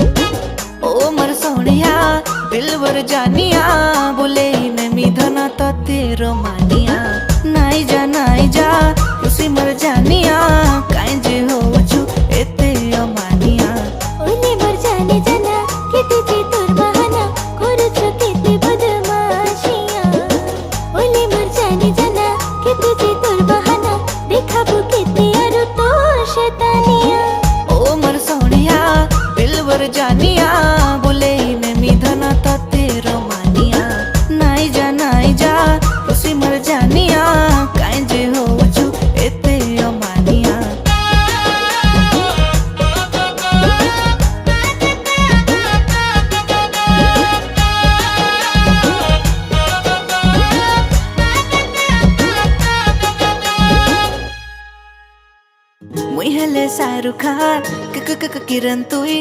ओ मर सोनिया दिलवर जानिया बोले नमी धना तो तेरो मानिया नाई जा उसी मर जानिया काई जे हो छु एते अमानिया ओले मर जाने जाना किती जे तोर बहाना करूच किती बदमाशिया ओले मर जाने जाना किती जे तोर बहाना देखाबो किती आरो तो शैतानिया ओ मर सोनिया दिलवर जानिया बोले नमी धना तो तेरो मानिया नाई जा उसी मर जानिया काई जे हो छु एते अमानिया मुई हेले शाहरुख खान किरण तुई